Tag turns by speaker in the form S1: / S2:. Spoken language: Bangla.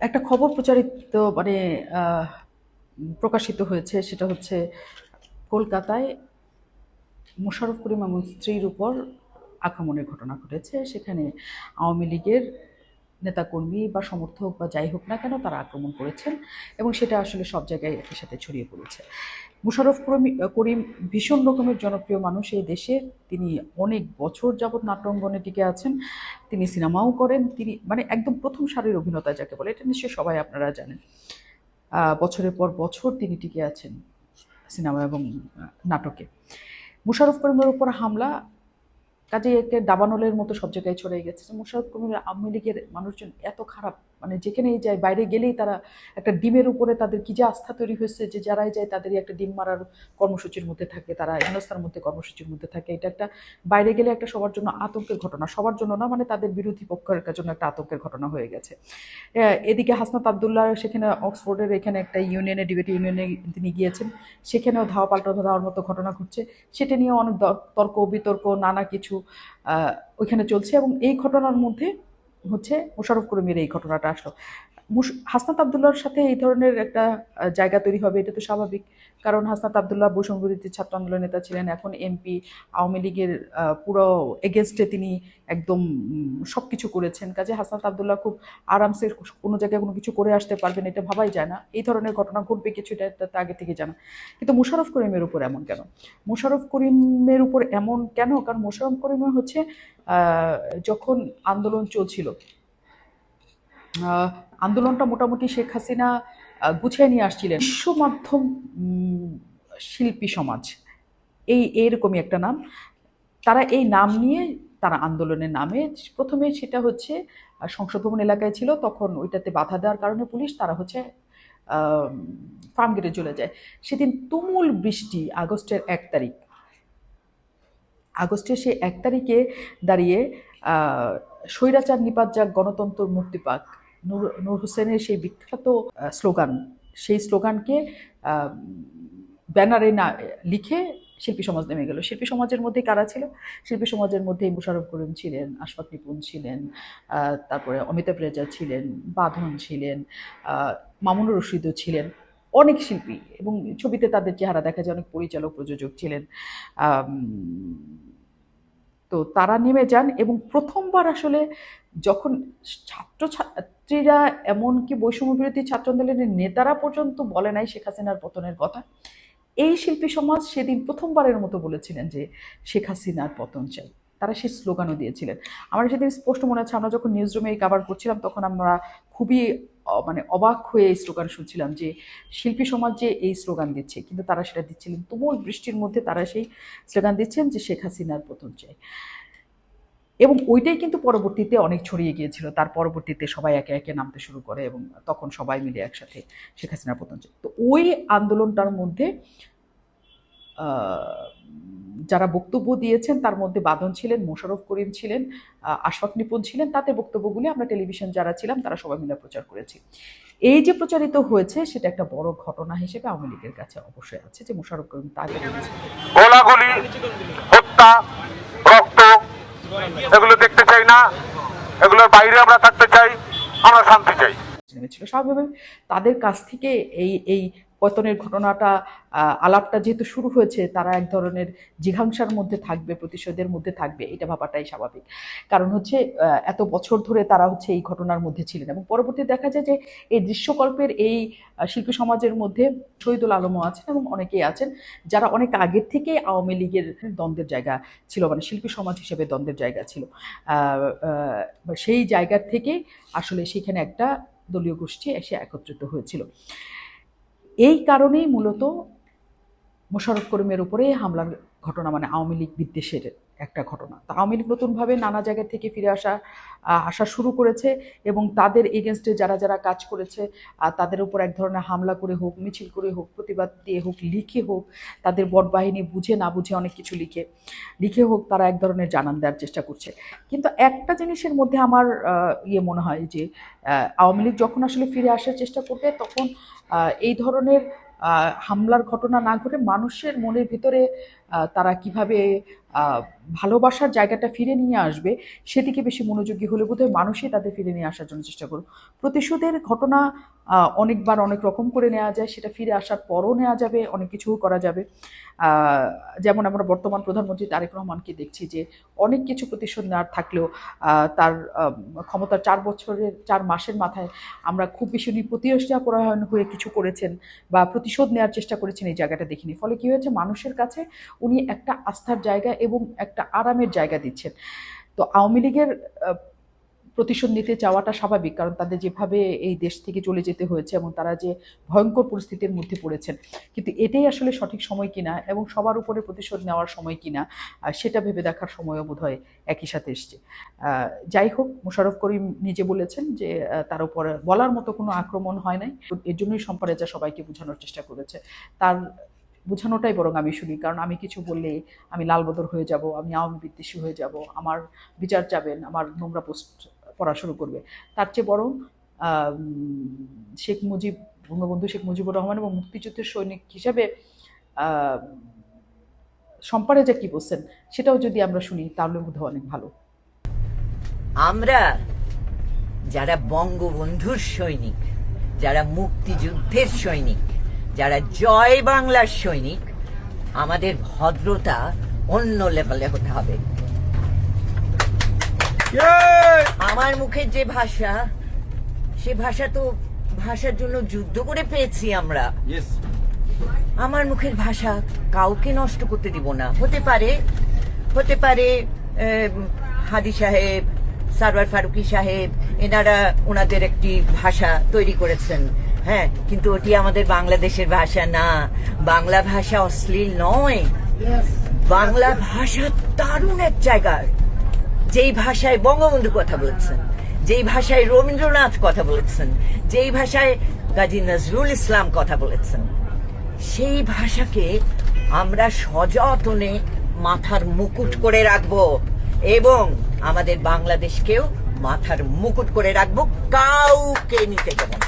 S1: একটা খবর প্রচারিত মানে প্রকাশিত হয়েছে, সেটা হচ্ছে কলকাতায় মোশাররফ করিম এবং স্ত্রীর উপর আক্রমণের ঘটনা ঘটেছে। সেখানে আওয়ামী লীগের নেতাকর্মী বা সমর্থক বা যাই হোক না কেন তারা আক্রমণ করেছেন এবং সেটা আসলে সব জায়গায় একই সাথে ছড়িয়ে পড়েছে। মোশাররফ করিম ভীষণ রকমের জনপ্রিয় মানুষ এই দেশে। তিনি অনেক বছর যাবৎ নাট্যাঙ্গনে টিকে আছেন, তিনি সিনেমাও করেন, তিনি মানে একদম প্রথম সারির অভিনেতা যাকে বলে, এটা নিশ্চয়ই সবাই আপনারা জানেন। বছরের পর বছর তিনি টিকে আছেন সিনেমা এবং নাটকে। মোশাররফ করিমের উপর হামলা কাজেই একে দাবানলের মতো সব জায়গায় ছড়িয়ে গেছে যে মোশাররফ করিমের আওয়ামী লীগের মানুষজন এত খারাপ, মানে যেখানেই যায়, বাইরে গেলেই তারা একটা ডিমের উপরে তাদের কি যে আস্থা তৈরি হয়েছে যে যারাই যায় তাদেরই একটা ডিম মারার কর্মসূচির মধ্যে থাকে, তারা হেনস্থার মধ্যে কর্মসূচির মধ্যে থাকে। এটা একটা বাইরে গেলে একটা সবার জন্য আতঙ্কের ঘটনা, সবার জন্য না, মানে তাদের বিরোধী পক্ষের জন্য একটা আতঙ্কের ঘটনা হয়ে গেছে। এদিকে হাসনাত আবদুল্লাহ সেখানে অক্সফোর্ডের এখানে একটা ইউনিয়নে, ডিবেট ইউনিয়নে তিনি গিয়েছেন, সেখানেও ধাওয়া পাল্টা ধাওয়ার মতো ঘটনা ঘটছে। সেটা নিয়েও অনেক তর্ক বিতর্ক নানা কিছু ওইখানে চলছে এবং এই ঘটনার মধ্যে হচ্ছে মোশাররফ করিমের এই ঘটনাটা আসলো। হাসনাত আবদুল্লাহর সাথে এই ধরনের একটা জায়গা তৈরি হবে, এটা তো স্বাভাবিক। কারণ হাসনাত আবদুল্লাহ বৈষম্যবিরোধী ছাত্র আন্দোলনের নেতা ছিলেন, এখন এমপি, আওয়ামী লীগের পুরো এগেনস্টে তিনি একদম সব কিছু করেছেন। কাজে হাসনাত আবদুল্লাহ খুব আরামসে কোনো জায়গায় কোনো কিছু করে আসতে পারবেন এটা ভাবাই যায় না। এই ধরনের ঘটনা ঘটবে কিছু, এটা আগে থেকে জানা। কিন্তু মোশাররফ করিমের উপর এমন কেন? মোশাররফ করিমের উপর এমন কেন? কারণ মোশাররফ করিমের হচ্ছে যখন আন্দোলন চলছিল, আন্দোলনটা মোটামুটি শেখ হাসিনা গুছিয়ে নিয়ে আসছিলেন। বিশ্ব মাধ্যম শিল্পী সমাজ, এইরকমই একটা নাম, তারা এই নাম নিয়ে তারা আন্দোলনের নামে প্রথমে সেটা হচ্ছে সংসদ ভবন এলাকায় ছিল, তখন ওইটাতে বাধা দেওয়ার কারণে পুলিশ তারা হচ্ছে ফার্ম গেটে চলে যায়। সেদিন তুমুল বৃষ্টি, আগস্টের সেই 1 তারিখে দাঁড়িয়ে স্বৈরাচার নিপাত যাক, গণতন্ত্র মুক্তি পাক, নূর হোসেনের সেই বিখ্যাত স্লোগান, সেই স্লোগানকে ব্যানারে না লিখে শিল্পী সমাজ নেমে গেল। শিল্পী সমাজের মধ্যে কারা ছিল? শিল্পী সমাজের মধ্যে মোশাররফ করিম ছিলেন, আশফাক নিপুণ ছিলেন, তারপরে অমিতাভ রেজা ছিলেন, বাঁধন ছিলেন, মামুনুর রশিদও ছিলেন, অনেক শিল্পী, এবং ছবিতে তাদের চেহারা দেখা যায়, অনেক পরিচালক প্রযোজক ছিলেন। তো তারা নেমে যান এবং প্রথমবার আসলে যখন ছাত্রছাত্রীরা, এমনকি বৈষম্য বিরোধী ছাত্র আন্দোলনের নেতারা পর্যন্ত বলে নাই শেখ হাসিনার পতনের কথা, এই শিল্পী সমাজ সেদিন প্রথমবারের মতো বলেছিলেন যে শেখ হাসিনার পতন চাই। তারা সেই স্লোগানও দিয়েছিলেন। আমার সেদিন স্পষ্ট মনে আছে, আমরা যখন নিউজ রুমে কাভার করছিলাম তখন আমরা খুবই মানে অবাক হয়ে এই স্লোগান শুনছিলাম যে শিল্পী সমাজ যে এই স্লোগান দিচ্ছে, কিন্তু তারা সেটা দিচ্ছিলেন তুমুল বৃষ্টির মধ্যে, তারা সেই স্লোগান দিচ্ছেন যে শেখ হাসিনার পতন চাই। এবং ওইটাই কিন্তু পরবর্তীতে অনেক ছড়িয়ে গিয়েছিল। তার পরবর্তীতে সবাই একে একে নামতে শুরু করে এবং তখন সবাই মিলে একসাথে শেখ হাসিনার পতন চাই। তো ওই আন্দোলনটার মধ্যে যারা বক্তব্য দিয়েছেন তার মধ্যে বাঁধন ছিলেন, মোশাররফ করিম ছিলেন, আশফাক নিপুণ ছিলেন। তাদের বক্তব্যগুলি আমরা টেলিভিশন যারা ছিলাম তারা সবাই মিলে প্রচার করেছি। এই যে প্রচারিত হয়েছে সেটা একটা বড় ঘটনা হিসেবে আওয়ামী লীগের কাছে অবশ্যই আছে যে মোশাররফ করিম তাকে
S2: গোলাগুলি, হত্যা, রক্ত এগুলো দেখতে চাই না। এগুলোর বাইরে আমরা থাকতে চাই, আমরা শান্তি চাই।
S1: নেমেছিল। স্বাভাবিকভাবে তাদের কাছ থেকে এই এই পতনের ঘটনাটা, আলাপটা যেহেতু শুরু হয়েছে, তারা এক ধরনের জিঘাংসার মধ্যে থাকবে, প্রতিশোধের মধ্যে থাকবে, এটা ভাবাটাই স্বাভাবিক। কারণ হচ্ছে এত বছর ধরে তারা হচ্ছে এই ঘটনার মধ্যে ছিলেন এবং পরবর্তী দেখা যায় যে এই দৃশ্যকল্পের এই শিল্পী সমাজের মধ্যে শহীদুল আলমও আছেন এবং অনেকেই আছেন যারা অনেক আগের থেকেই আওয়ামী লীগের দ্বন্দ্বের জায়গা ছিল, মানে শিল্পী সমাজ হিসেবে দ্বন্দ্বের জায়গা ছিল। সেই জায়গার থেকে আসলে সেখানে একটা দলীয় গোষ্ঠী এসে একত্রিত হয়েছিল। এই কারণেই মূলত মোশাররফ করিমের উপরে হামলার ঘটনা, মানে আওয়ামী লীগ বিদ্বেষের একটা ঘটনা। তো আওয়ামী লীগ নতুনভাবে নানা জায়গা থেকে ফিরে আসা শুরু করেছে এবং তাদের এগেনস্টে যারা যারা কাজ করেছে তাদের উপর এক ধরনের হামলা করে হোক, মিছিল করে হোক, প্রতিবাদ দিয়ে হোক, লিখে হোক, তাদের বট বাহিনী বুঝে না বুঝে অনেক কিছু লিখে হোক, তারা এক ধরনের জানান দেওয়ার চেষ্টা করছে। কিন্তু একটা জিনিসের মধ্যে আমার মনে হয় যে আওয়ামী লীগ যখন আসলে ফিরে আসার চেষ্টা করবে তখন এই ধরনের হামলার ঘটনা না ঘটে মানুষের মনের ভিতরে তারা কিভাবে ভালোবাসার জায়গাটা ফিরে নিয়ে আসবে সেদিকে বেশি মনোযোগী হলে বোধহয় মানুষই তাদের ফিরে নিয়ে আসার জন্য চেষ্টা করুন। প্রতিশোধের ঘটনা অনেকবার অনেক রকম করে নেওয়া যায়, সেটা ফিরে আসার পরও নেওয়া যাবে, অনেক কিছুও করা যাবে। যেমন আমরা বর্তমান প্রধানমন্ত্রী তারেক রহমানকে দেখছি যে অনেক কিছু প্রতিশোধ নেওয়ার থাকলেও তার ক্ষমতার 4 মাসের মাথায় আমরা খুব বেশি উনি প্রতিষ্ঠাপরায়ণ হয়ে কিছু করেছেন বা প্রতিশোধ নেওয়ার চেষ্টা করেছেন এই জায়গাটা দেখিনি। ফলে কী হয়েছে, মানুষের কাছে উনি একটা আস্থার জায়গা এবং একটা আরামের জায়গা দিচ্ছেন। তো আওয়ামী লীগের প্রতিশোধ নিতে চাওয়াটা স্বাভাবিক, কারণ তাদের যেভাবে এই দেশ থেকে চলে যেতে হয়েছে এবং তারা যে ভয়ঙ্কর পরিস্থিতির মধ্যে পড়েছেন, কিন্তু এটাই আসলে সঠিক সময় কিনা এবং সবার উপরে প্রতিশোধ নেওয়ার সময় কিনা সেটা ভেবে দেখার সময়ও বোধহয় একই সাথে এসছে। যাই হোক, মোশাররফ করিম নিজে বলেছেন যে তার উপর বলার মতো কোনো আক্রমণ হয় নাই, এর জন্যই সম্পারেজা সবাইকে বোঝানোর চেষ্টা করেছে। তার বোঝানোটাই বরং আমি শুনি, কারণ আমি কিছু বললে আমি লালবদর হয়ে যাব, আমি আওয়ামী বিদ্বেষী হয়ে যাব, আমার বিচার চাবেন, আমার নোংরা পোস্ট পড়া শুরু করবে। তার চেয়ে বরং বঙ্গবন্ধু শেখ মুজিবুর রহমান এবং মুক্তিযুদ্ধের সৈনিক হিসাবে সম্পারেজা কি বলছেন সেটাও যদি আমরা শুনি তাহলে বোধহয় অনেক ভালো।
S3: আমরা যারা বঙ্গবন্ধুর সৈনিক, যারা মুক্তিযুদ্ধের সৈনিক, যারা জয় বাংলার সৈনিক, আমাদের ভদ্রতা অন্য লেভেলে হতে হবে। আমার মুখের যে ভাষা, সে ভাষা তো ভাষার জন্য যুদ্ধ করে পেয়েছি আমরা। আমার মুখের ভাষা কাউকে নষ্ট করতে দিব না। হতে পারে হাদি সাহেব, সারওয়ার ফারুকী সাহেব, এনারা ওনাদের একটি ভাষা তৈরি করেছেন, হ্যাঁ, কিন্তু ওটি আমাদের বাংলাদেশের ভাষা না। বাংলা ভাষা অশ্লীল নয়, বাংলা ভাষা দারুণ এক জায়গার। যেই ভাষায় বঙ্গবন্ধু কথা বলেছেন, যেই ভাষায় রবীন্দ্রনাথ কথা বলেছেন, যেই ভাষায় কাজী নজরুল ইসলাম কথা বলেছেন, সেই ভাষাকে আমরা সযত্নে মাথার মুকুট করে রাখবো এবং আমাদের বাংলাদেশকেও মাথার মুকুট করে রাখবো, কাউকে নিতে দেব না।